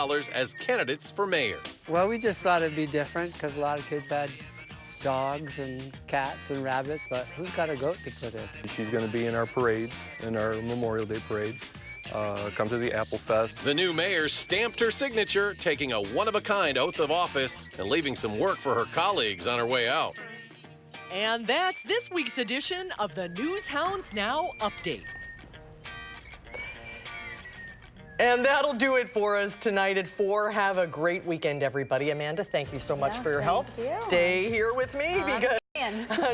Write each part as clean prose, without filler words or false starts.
$1,000 as candidates for mayor. Well, we just thought it'd be different because a lot of kids had dogs and cats and rabbits, but who's got a goat to put in? She's going to be in our parades, in our Memorial Day parade. Come to the Apple Fest. The new mayor stamped her signature, taking a one-of-a-kind oath of office and leaving some work for her colleagues on her way out. And that's this week's edition of the News Hounds Now Update. And that'll do it for us tonight at 4. Have a great weekend, everybody. Amanda, thank you so much for your help. Stay here with me because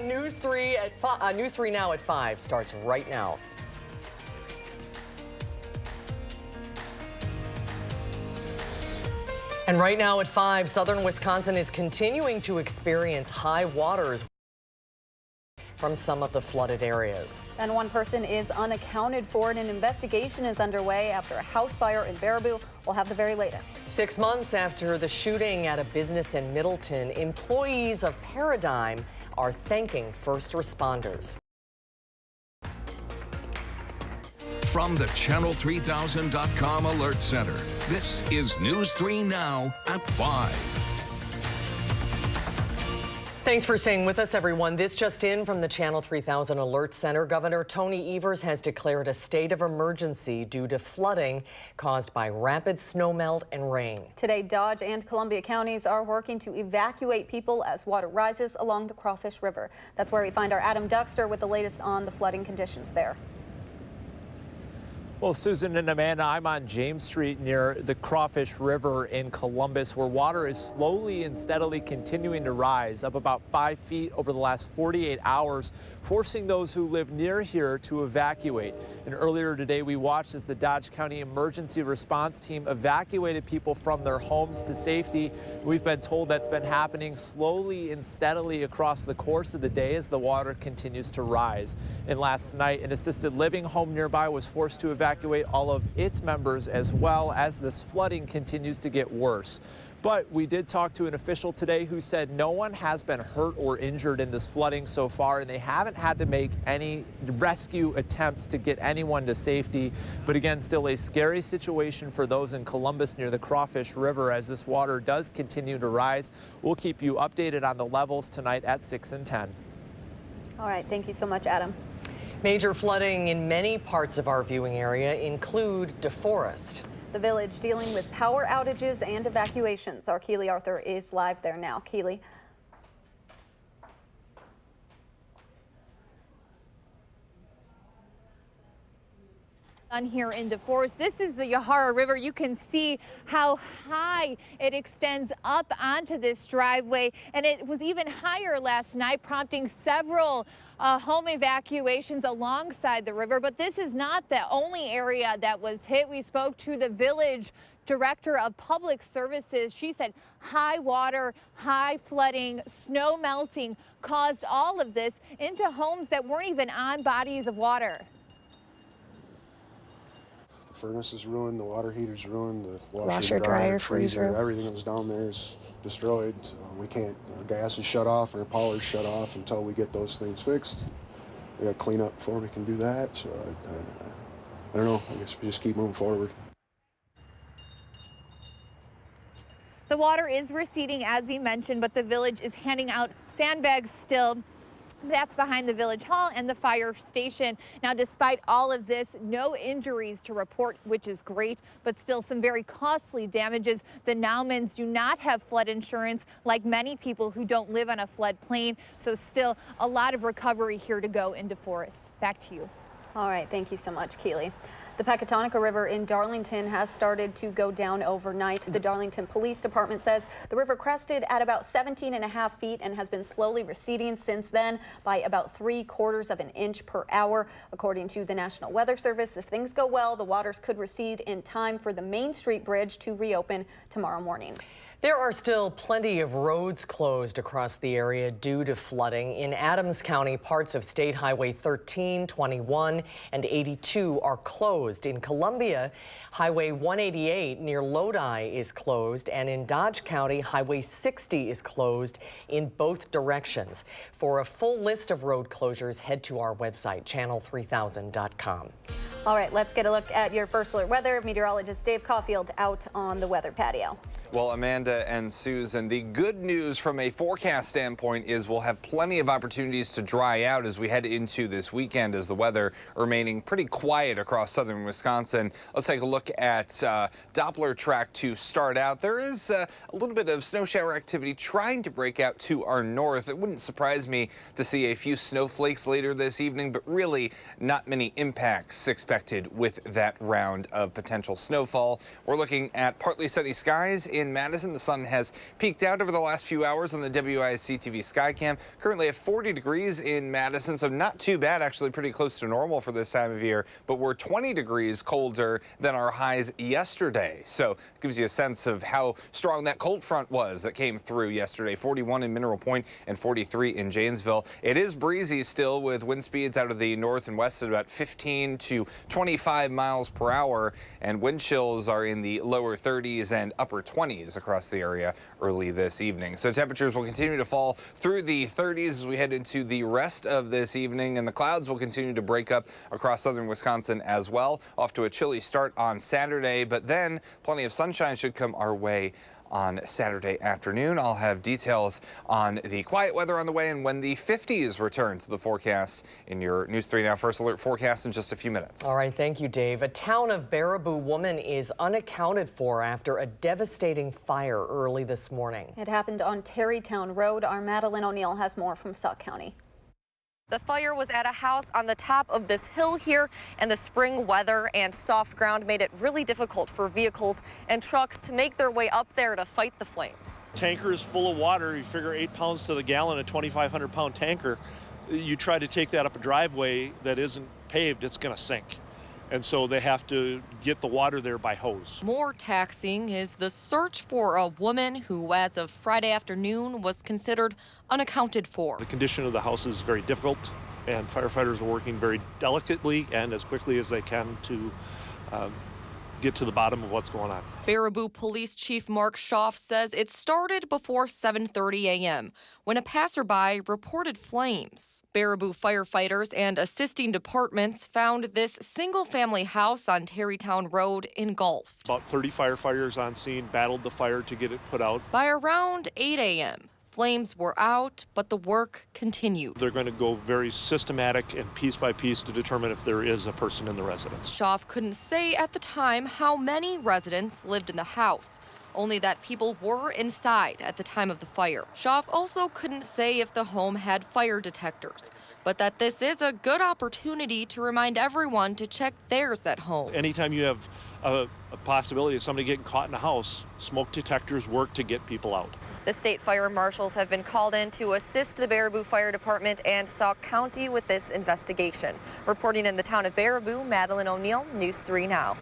News 3 Now at 5 starts right now. And right now at 5, southern Wisconsin is continuing to experience high waters from some of the flooded areas. And one person is unaccounted for, and an investigation is underway after a house fire in Baraboo. We'll have the very latest. 6 months after the shooting at a business in Middleton, employees of Paradigm are thanking first responders. From the Channel3000.com Alert Center, this is News 3 Now at 5. Thanks for staying with us, everyone. This just in from the Channel 3000 Alert Center. Governor Tony Evers has declared a state of emergency due to flooding caused by rapid snowmelt and rain. Today, Dodge and Columbia counties are working to evacuate people as water rises along the Crawfish River. That's where we find our Adam Duxter with the latest on the flooding conditions there. Well, Susan and Amanda, I'm on James Street near the Crawfish River in Columbus, where water is slowly and steadily continuing to rise, up about 5 feet over the last 48 hours, forcing those who live near here to evacuate. And earlier today, we watched as the Dodge County Emergency Response Team evacuated people from their homes to safety. We've been told that's been happening slowly and steadily across the course of the day as the water continues to rise. And last night, an assisted living home nearby was forced to evacuate all of its members as well as this flooding continues to get worse. But we did talk to an official today who said no one has been hurt or injured in this flooding so far, and they haven't had to make any rescue attempts to get anyone to safety. But again, still a scary situation for those in Columbus near the Crawfish River as this water does continue to rise. We'll keep you updated on the levels tonight at 6 and 10. All right, thank you so much, Adam. Major flooding in many parts of our viewing area include DeForest. The village dealing with power outages and evacuations. Our Keely Arthur is live there now. Keely. On here in DeForest. This is the Yahara River. You can see how high it extends up onto this driveway, and it was even higher last night, prompting several home evacuations alongside the river. But this is not the only area that was hit. We spoke to the village director of public services. She said high water, high flooding, snow melting caused all of this into homes that weren't even on bodies of water. The furnace is ruined, the water heater's ruined, the washer, dryer, freezer. Everything that was down there is destroyed. So we can't, our gas is shut off, our power's shut off until we get those things fixed. We got to clean up before we can do that. So I don't know, I guess we just keep moving forward. The water is receding, as we mentioned, but the village is handing out sandbags still. That's behind the village hall and the fire station. Now, despite all of this, no injuries to report, which is great, but still some very costly damages. The Naumans do not have flood insurance, like many people who don't live on a floodplain. So still a lot of recovery here to go in DeForest. Back to you. All right. Thank you so much, Keely. The Pecatonica River in Darlington has started to go down overnight. The Darlington Police Department says the river crested at about 17.5 feet and has been slowly receding since then by about 3/4 of an inch per hour. According to the National Weather Service, if things go well, the waters could recede in time for the Main Street Bridge to reopen tomorrow morning. There are still plenty of roads closed across the area due to flooding. In Adams County, parts of State Highway 13, 21, and 82 are closed. In Columbia, Highway 188 near Lodi is closed, and in Dodge County, Highway 60 is closed in both directions. For a full list of road closures, head to our website, channel3000.com. All right, let's get a look at your first alert weather. Meteorologist Dave Caulfield out on the weather patio. Well, Amanda and Susan, the good news from a forecast standpoint is we'll have plenty of opportunities to dry out as we head into this weekend, as the weather remaining pretty quiet across southern Wisconsin. Let's take a look at Doppler track to start out. There is a little bit of snow shower activity trying to break out to our north. It wouldn't surprise me to see a few snowflakes later this evening, but really not many impacts expected with that round of potential snowfall. We're looking at partly sunny skies in Madison. The sun has peaked out over the last few hours on the WISC-TV Skycam. Currently at 40 degrees in Madison, so not too bad, actually pretty close to normal for this time of year, but we're 20 degrees colder than our highs yesterday. So it gives you a sense of how strong that cold front was that came through yesterday. 41 in Mineral Point and 43 in Janesville. It is breezy still, with wind speeds out of the north and west at about 15 to 25 miles per hour, and wind chills are in the lower 30s and upper 20s across the area early this evening. So temperatures will continue to fall through the 30s as we head into the rest of this evening, and the clouds will continue to break up across southern Wisconsin as well. Off to a chilly start on Saturday, but then plenty of sunshine should come our way on Saturday afternoon. I'll have details on the quiet weather on the way and when the 50s return to the forecast in your News 3 Now First Alert forecast in just a few minutes. All right, thank you, Dave. A town of Baraboo woman is unaccounted for after a devastating fire early this morning. It happened on Terrytown Road. Our Madeline O'Neill has more from Sauk County. The fire was at a house on the top of this hill here, and the spring weather and soft ground made it really difficult for vehicles and trucks to make their way up there to fight the flames. Tanker is full of water. You figure 8 pounds to the gallon, a 2,500 pound tanker. You try to take that up a driveway that isn't paved, it's going to sink. And so they have to get the water there by hose. More taxing is the search for a woman who, as of Friday afternoon, was considered unaccounted for. The condition of the house is very difficult, and firefighters are working very delicately and as quickly as they can to get to the bottom of what's going on. Baraboo Police Chief Mark Schaff says it started before 7:30 a.m. when a passerby reported flames. Baraboo firefighters and assisting departments found this single-family house on Terrytown Road engulfed. About 30 firefighters on scene battled the fire to get it put out. By around 8 a.m., flames were out, but the work continued. They're going to go very systematic and piece by piece to determine if there is a person in the residence. Schaff couldn't say at the time how many residents lived in the house, only that people were inside at the time of the fire. Schaff also couldn't say if the home had fire detectors, but that this is a good opportunity to remind everyone to check theirs at home. Anytime you have a possibility of somebody getting caught in a house, smoke detectors work to get people out. The state fire marshals have been called in to assist the Baraboo Fire Department and Sauk County with this investigation. Reporting in the town of Baraboo, Madeline O'Neill, News 3 Now.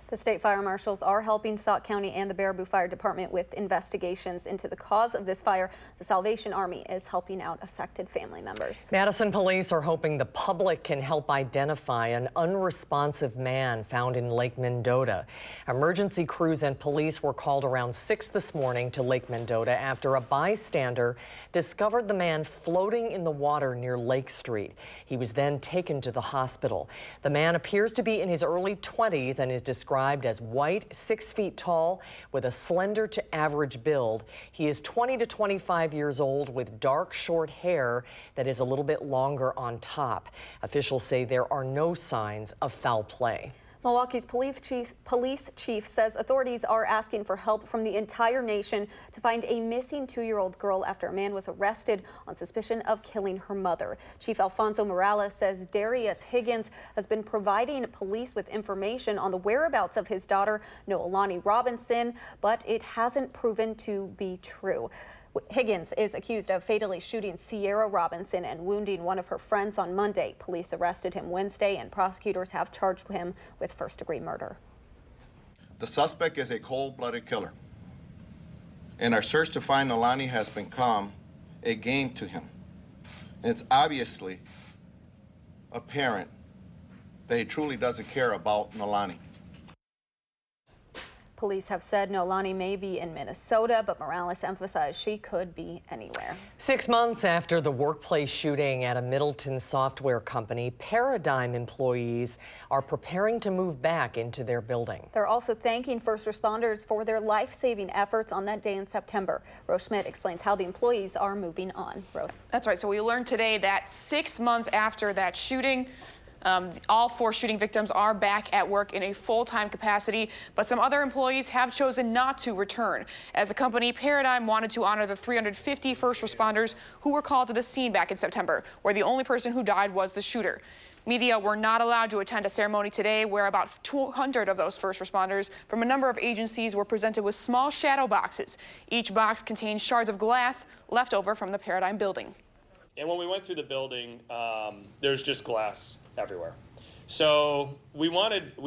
The state fire marshals are helping Sauk County and the Baraboo Fire Department with investigations into the cause of this fire. The Salvation Army is helping out affected family members. Madison police are hoping the public can help identify an unresponsive man found in Lake Mendota. Emergency crews and police were called around 6 this morning to Lake Mendota after a bystander discovered the man floating in the water near Lake Street. He was then taken to the hospital. The man appears to be in his early 20s and is described as white, 6 feet tall, with a slender to average build. He is 20 to 25 years old with dark, short hair that is a little bit longer on top. Officials say there are no signs of foul play. Milwaukee's police chief says authorities are asking for help from the entire nation to find a missing 2-year-old girl after a man was arrested on suspicion of killing her mother. Chief Alfonso Morales says Darius Higgins has been providing police with information on the whereabouts of his daughter, Noelani Robinson, but it hasn't proven to be true. Higgins is accused of fatally shooting Sierra Robinson and wounding one of her friends on Monday. Police arrested him Wednesday, and prosecutors have charged him with first-degree murder. The suspect is a cold-blooded killer, and our search to find Noelani has become a game to him. And it's obviously apparent that he truly doesn't care about Noelani. Police have said Nolani may be in Minnesota, but Morales emphasized she could be anywhere. 6 months after the workplace shooting at a Middleton software company, Paradigm employees are preparing to move back into their building. They're also thanking first responders for their life-saving efforts on that day in September. Rose Schmidt explains how the employees are moving on. Rose. That's right. So we learned today that 6 months after that shooting, all 4 shooting victims are back at work in a full-time capacity, but some other employees have chosen not to return. As a company, Paradigm wanted to honor the 350 first responders who were called to the scene back in September, where the only person who died was the shooter. Media were not allowed to attend a ceremony today where about 200 of those first responders from a number of agencies were presented with small shadow boxes. Each box contained shards of glass left over from the Paradigm building. And when we went through the building, there's just glass everywhere. So we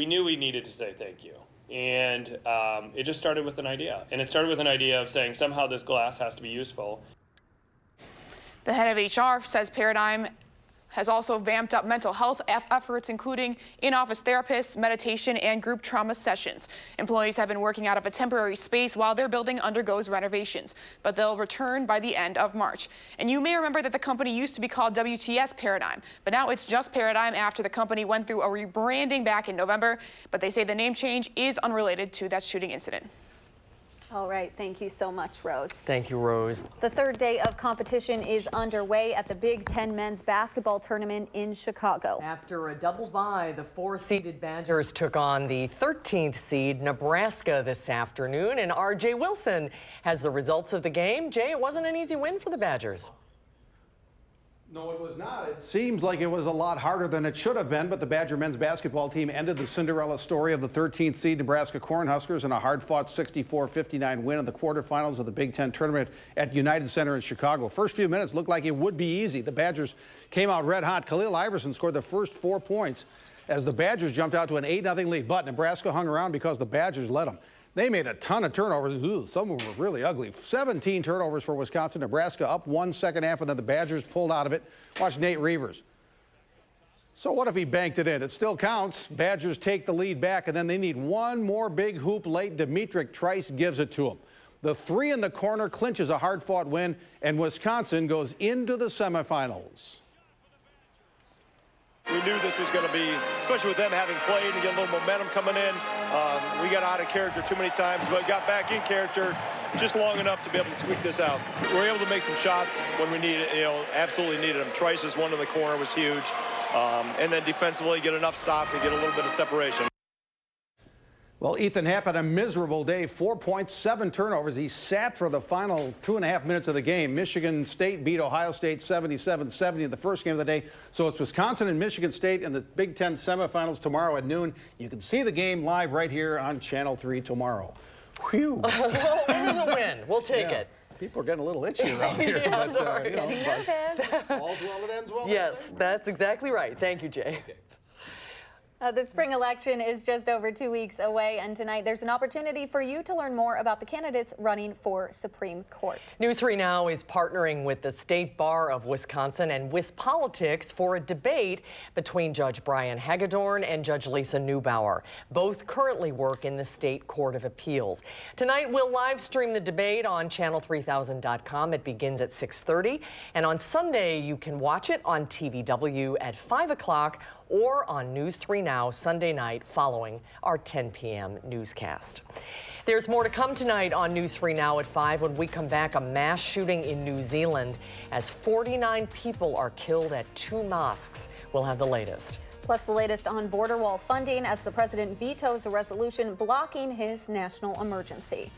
knew we needed to say thank you. And it just started with an idea. And it started with an idea of saying somehow this glass has to be useful. The head of HR says Paradigm has also vamped up mental health efforts, including in-office therapists, meditation, and group trauma sessions. Employees have been working out of a temporary space while their building undergoes renovations, but they'll return by the end of March. And you may remember that the company used to be called WTS Paradigm, but now it's just Paradigm after the company went through a rebranding back in November, but they say the name change is unrelated to that shooting incident. All right, thank you so much, Rose. Thank you, Rose. The third day of competition is underway at the Big Ten men's basketball tournament in Chicago. After a double bye, the 4-seeded Badgers took on the 13th seed Nebraska this afternoon, and R.J. Wilson has the results of the game. Jay, it wasn't an easy win for the Badgers. No, it was not. It seems like it was a lot harder than it should have been, but the Badger men's basketball team ended the Cinderella story of the 13th seed Nebraska Cornhuskers in a hard-fought 64-59 win in the quarterfinals of the Big Ten tournament at United Center in Chicago. First few minutes looked like it would be easy. The Badgers came out red hot. Khalil Iverson scored the first 4 points as the Badgers jumped out to an 8-0 lead, but Nebraska hung around because the Badgers led them. They made a ton of turnovers. Ooh, some of them were really ugly. 17 turnovers for Wisconsin. Nebraska up 1 second half, and then the Badgers pulled out of it. Watch Nate Reavers. So what if he banked it in? It still counts. Badgers take the lead back, and then they need one more big hoop late. Demetric Trice gives it to them. The 3 in the corner clinches a hard-fought win, and Wisconsin goes into the semifinals. We knew this was going to be, especially with them having played and get a little momentum coming in. We got out of character too many times, but got back in character just long enough to be able to squeak this out. We were able to make some shots when we needed, absolutely needed them. Trice's one in the corner was huge. And then defensively get enough stops and get a little bit of separation. Well, Ethan Happ had a miserable day, 4 points, 7 turnovers. He sat for the final 2.5 minutes of the game. Michigan State beat Ohio State 77-70 in the first game of the day. So it's Wisconsin and Michigan State in the Big Ten semifinals tomorrow at noon. You can see the game live right here on Channel 3 tomorrow. Whew. Well, it is a win. We'll take it. People are getting a little itchy around here. Yeah, but, sorry. all's well that ends well. Yes, that's exactly right. Thank you, Jay. Okay. The spring election is just over 2 weeks away, and tonight there's an opportunity for you to learn more about the candidates running for Supreme Court. News 3 Now is partnering with the State Bar of Wisconsin and WISC-Politics for a debate between Judge Brian Hagedorn and Judge Lisa Neubauer. Both currently work in the State Court of Appeals. Tonight we'll live stream the debate on channel3000.com. It begins at 6:30, and on Sunday you can watch it on TVW at 5 o'clock or on News 3 Now Sunday night following our 10 p.m. newscast. There's more to come tonight on News 3 Now at 5. When we come back, a mass shooting in New Zealand as 49 people are killed at 2 mosques. We'll have the latest. Plus the latest on border wall funding as the president vetoes a resolution blocking his national emergency.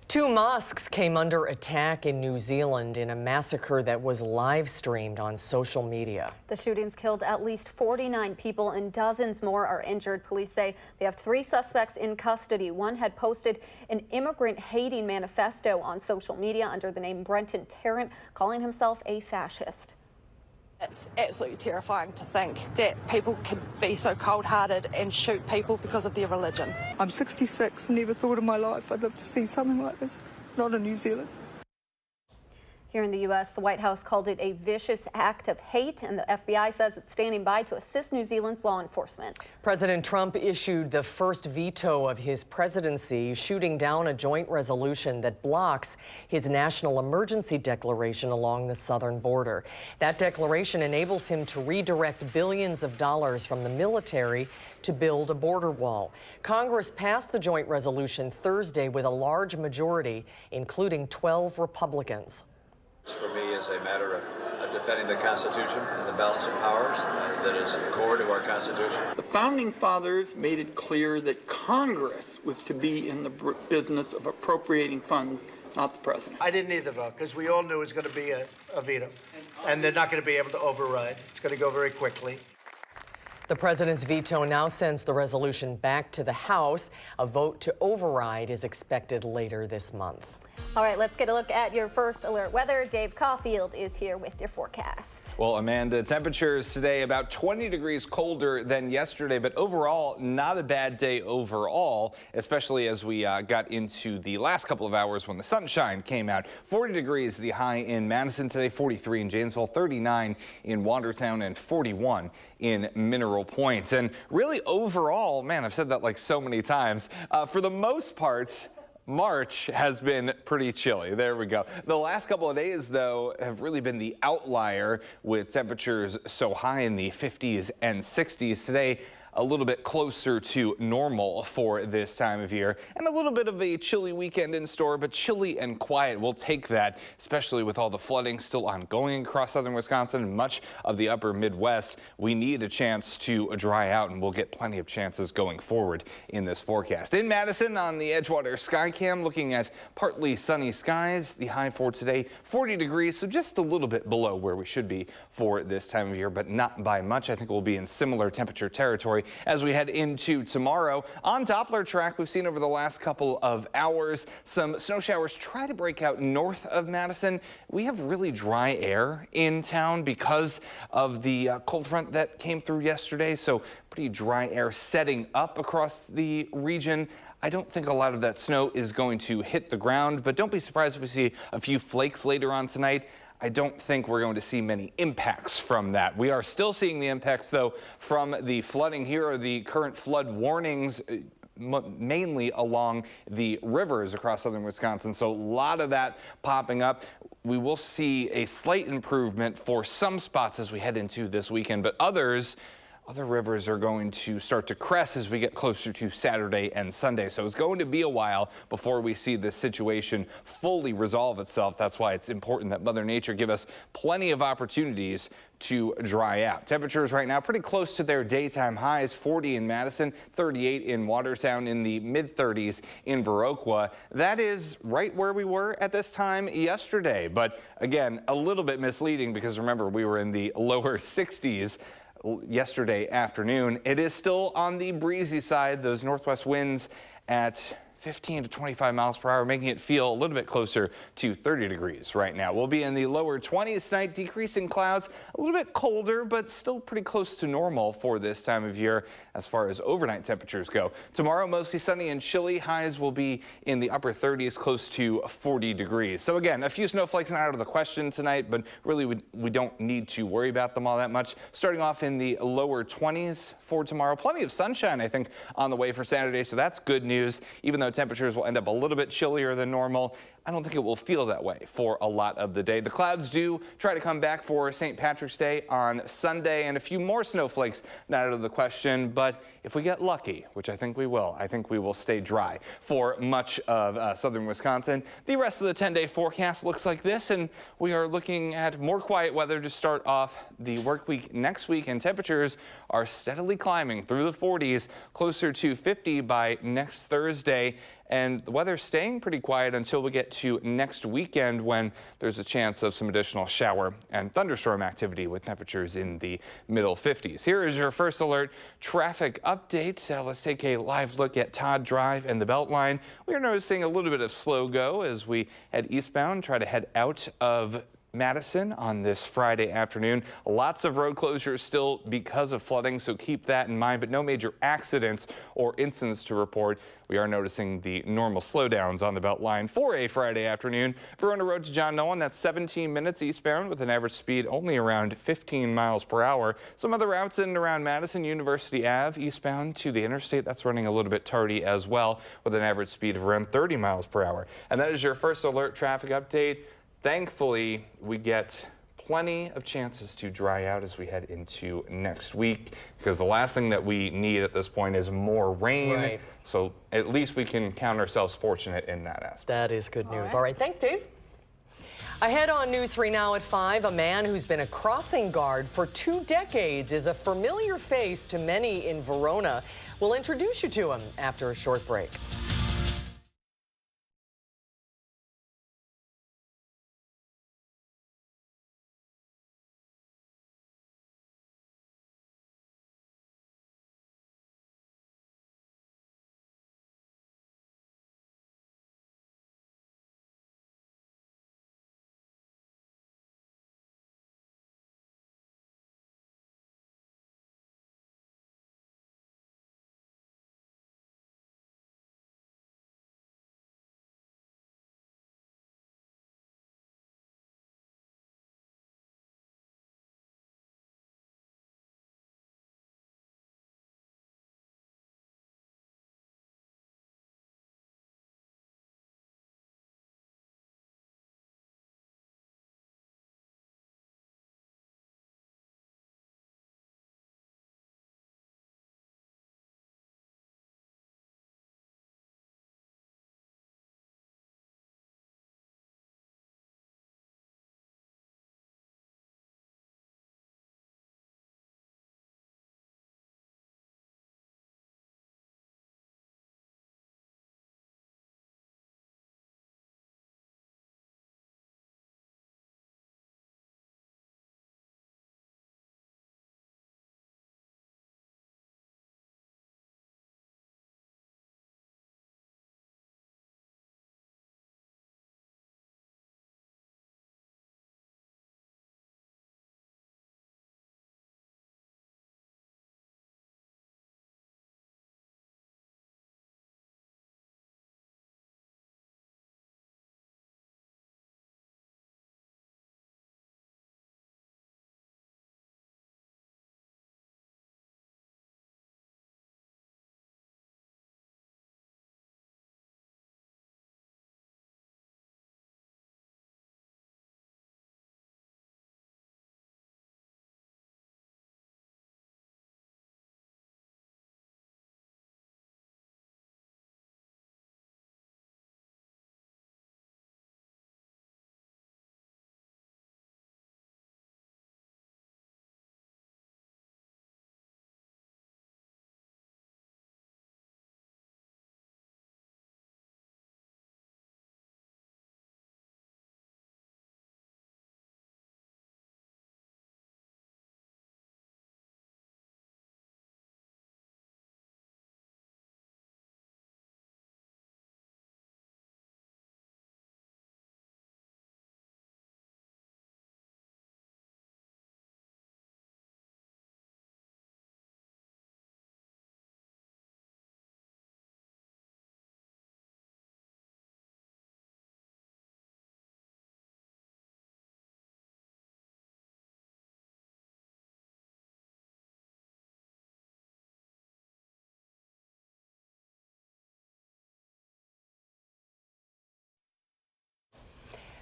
Two mosques came under attack in New Zealand in a massacre that was live streamed on social media. The shootings killed at least 49 people and dozens more are injured. Police say they have 3 suspects in custody. One had posted an immigrant-hating manifesto on social media under the name Brenton Tarrant, calling himself a fascist. It's absolutely terrifying to think that people could be so cold-hearted and shoot people because of their religion. I'm 66 and never thought in my life I'd live to see something like this, not in New Zealand. Here in the U.S., the White House called it a vicious act of hate, and the FBI says it's standing by to assist New Zealand's law enforcement. President Trump issued the first veto of his presidency, shooting down a joint resolution that blocks his national emergency declaration along the southern border. That declaration enables him to redirect billions of dollars from the military to build a border wall. Congress passed the joint resolution Thursday with a large majority, including 12 Republicans. For me, is a matter of defending the Constitution and the balance of powers that is core to our Constitution. The Founding Fathers made it clear that Congress was to be in the business of appropriating funds, not the president. I didn't either vote because we all knew it was going to be a veto, and they're not going to be able to override. It's going to go very quickly. The president's veto now sends the resolution back to the House. A vote to override is expected later this month. All right, let's get a look at your first alert weather. Dave Caulfield is here with your forecast. Well, Amanda, temperatures today about 20 degrees colder than yesterday, but overall not a bad day overall, especially as we got into the last couple of hours when the sunshine came out. 40 degrees the high in Madison today, 43 in Janesville, 39 in Watertown, and 41 in Mineral Point. And really overall, man, I've said that like so many times, for the most part, March has been pretty chilly. There we go. The last couple of days, though, have really been the outlier with temperatures so high in the 50s and 60s. Today, a little bit closer to normal for this time of year, and a little bit of a chilly weekend in store, but chilly and quiet. We'll take that, especially with all the flooding still ongoing across southern Wisconsin and much of the upper Midwest. We need a chance to dry out, and we'll get plenty of chances going forward in this forecast. In Madison, on the Edgewater Skycam, looking at partly sunny skies. The high for today, 40 degrees, so just a little bit below where we should be for this time of year, but not by much. I think we'll be in similar temperature territory as we head into tomorrow. On Doppler track, we've seen over the last couple of hours some snow showers try to break out north of Madison. We have really dry air in town because of the cold front that came through yesterday, so pretty dry air setting up across the region. I don't think a lot of that snow is going to hit the ground, but don't be surprised if we see a few flakes later on tonight. I don't think we're going to see many impacts from that. We are still seeing the impacts, though, from the flooding. Here are the current flood warnings, mainly along the rivers across southern Wisconsin. So a lot of that popping up. We will see a slight improvement for some spots as we head into this weekend, but other rivers are going to start to crest as we get closer to Saturday and Sunday. So it's going to be a while before we see this situation fully resolve itself. That's why it's important that Mother Nature give us plenty of opportunities to dry out. Temperatures right now pretty close to their daytime highs, 40 in Madison, 38 in Watertown, in the mid-30s in Viroqua. That is right where we were at this time yesterday. But again, a little bit misleading because remember, we were in the lower 60s yesterday afternoon. It is still on the breezy side, those northwest winds at 15 to 25 miles per hour, making it feel a little bit closer to 30 degrees right now. We'll be in the lower 20s tonight, decreasing clouds, a little bit colder, but still pretty close to normal for this time of year as far as overnight temperatures go. Tomorrow, mostly sunny and chilly. Highs will be in the upper 30s, close to 40 degrees. So again, a few snowflakes not out of the question tonight, but really we don't need to worry about them all that much. Starting off in the lower 20s for tomorrow. Plenty of sunshine, I think, on the way for Saturday, so that's good news. Even though temperatures will end up a little bit chillier than normal, I don't think it will feel that way for a lot of the day. The clouds do try to come back for St. Patrick's Day on Sunday, and a few more snowflakes not out of the question, but if we get lucky, which I think we will stay dry for much of southern Wisconsin. The rest of the 10-day forecast looks like this, and we are looking at more quiet weather to start off the work week next week, and temperatures are steadily climbing through the 40s, closer to 50 by next Thursday. and the weather's staying pretty quiet until we get to next weekend, when there's a chance of some additional shower and thunderstorm activity with temperatures in the middle 50s. Here is your first alert traffic update. Let's take a live look at Todd Drive and the Beltline. We are noticing a little bit of slow go as we head eastbound, try to head out of Madison on this Friday afternoon. Lots of road closures still because of flooding, so keep that in mind, but no major accidents or incidents to report. We are noticing the normal slowdowns on the Beltline for a Friday afternoon. Verona Road to John Nolan, that's 17 minutes eastbound with an average speed only around 15 miles per hour. Some other routes in and around Madison, University Ave eastbound to the interstate, that's running a little bit tardy as well with an average speed of around 30 miles per hour. And that is your first alert traffic update. Thankfully, we get plenty of chances to dry out as we head into next week, because the last thing that we need at this point is more rain. Right. So at least we can count ourselves fortunate in that aspect. That is good news. All right, thanks, Dave. Ahead on News 3 Now at 5, a man who's been a crossing guard for 2 decades is a familiar face to many in Verona. We'll introduce you to him after a short break.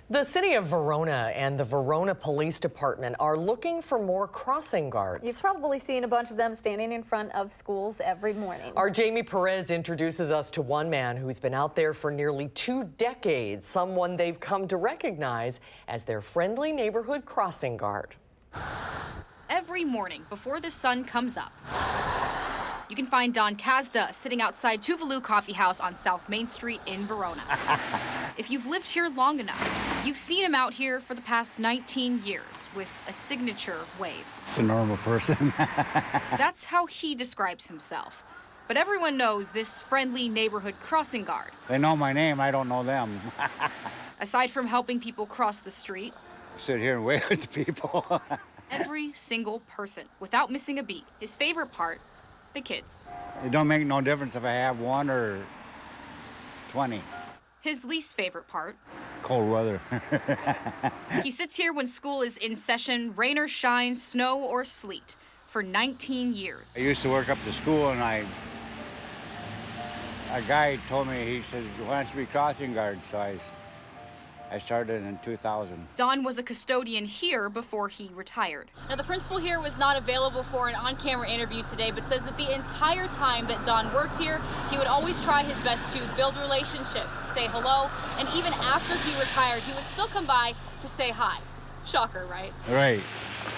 The city of Verona and the Verona Police Department are looking for more crossing guards. You've probably seen a bunch of them standing in front of schools every morning. Our Jamie Perez introduces us to one man who's been out there for nearly 2 decades, someone they've come to recognize as their friendly neighborhood crossing guard. Every morning before the sun comes up, You can find Don Kazda sitting outside Tuvalu Coffee House on South Main Street in Verona. If you've lived here long enough, you've seen him out here for the past 19 years with a signature wave. It's a normal person. That's how he describes himself. But everyone knows this friendly neighborhood crossing guard. They know my name, I don't know them. Aside from helping people cross the street, I sit here and wave at the people. every single person, without missing a beat. His favorite part, the kids. It don't make no difference if I have 1 or 20. His least favorite part, Cold weather. he sits here when school is in session, rain or shine, snow or sleet, for 19 years. I used to work up to school, and a guy told me, he said, why don't you be crossing guard? So I started in 2000. Don was a custodian here before he retired. Now, the principal here was not available for an on-camera interview today, but says that the entire time that Don worked here, he would always try his best to build relationships, say hello, and even after he retired, he would still come by to say hi. Shocker, right? Right.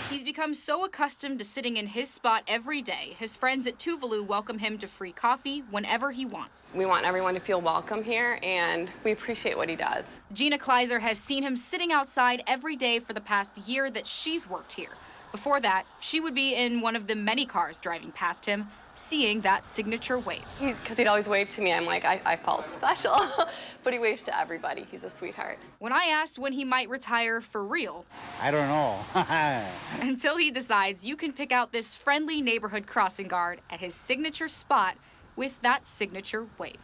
He's become so accustomed to sitting in his spot every day, his friends at Tuvalu welcome him to free coffee whenever he wants. We want everyone to feel welcome here, and we appreciate what he does. Gina Kleiser has seen him sitting outside every day for the past year that she's worked here. Before that, she would be in one of the many cars driving past him, seeing that signature wave. Because he'd always wave to me, I'm like, I felt special. But he waves to everybody. He's a sweetheart. When I asked when he might retire for real, I don't know. until he decides, you can pick out this friendly neighborhood crossing guard at his signature spot with that signature wave.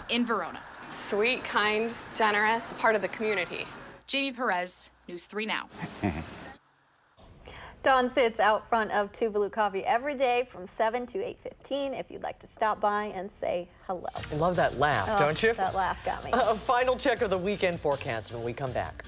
In Verona. Sweet, kind, generous, part of the community. Jamie Perez, News 3 Now. Don sits out front of Tuvalu Coffee every day from 7 to 8:15 if you'd like to stop by and say hello. I love that laugh, don't you? That laugh got me. A final check of the weekend forecast when we come back.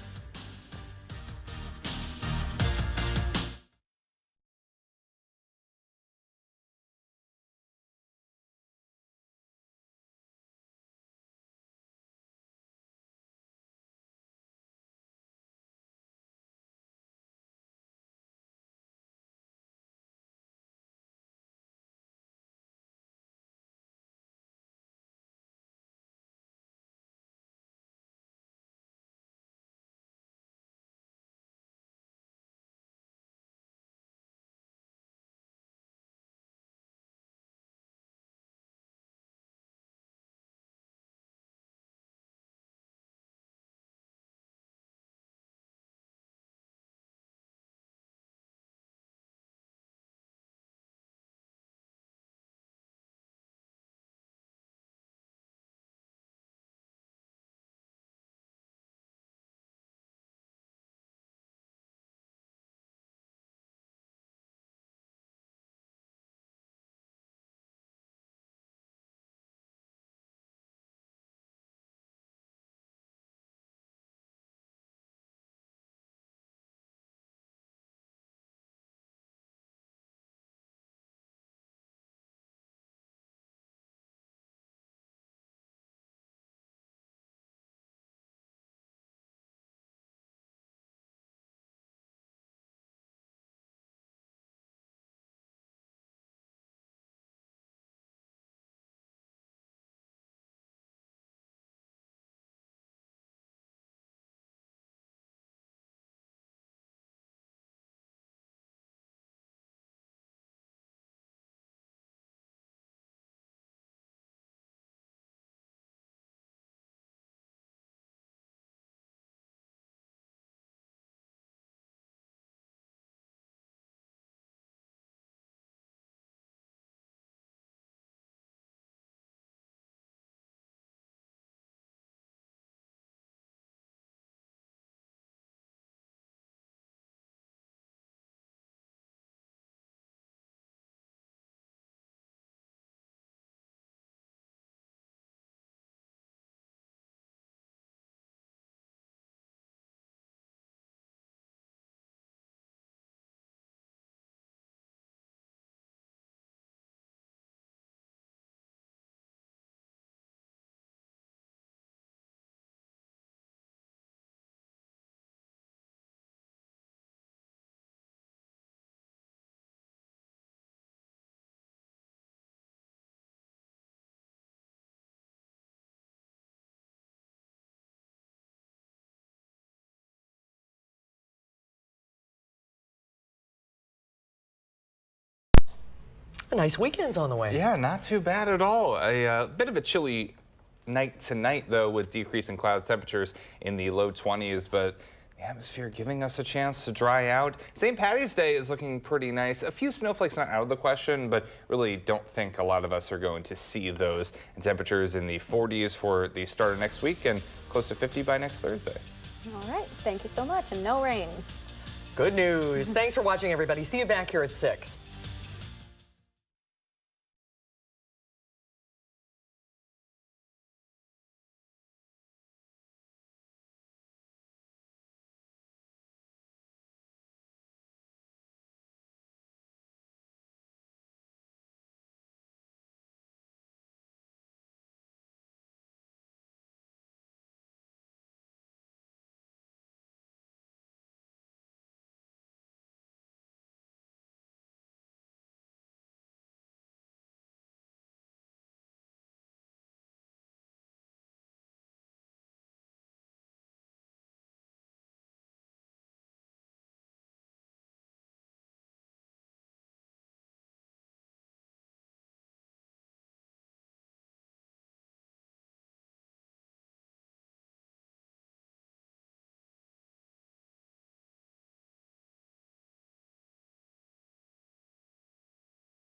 A nice weekend's on the way. Yeah, not too bad at all. A bit of a chilly night tonight, though, with decreasing clouds, temperatures in the low 20s, but the atmosphere giving us a chance to dry out. St. Patty's Day is looking pretty nice. A few snowflakes not out of the question, but really don't think a lot of us are going to see those. And temperatures in the 40s for the start of next week and close to 50 by next Thursday. All right, thank you so much, and no rain. Good news. Thanks for watching, everybody. See you back here at 6.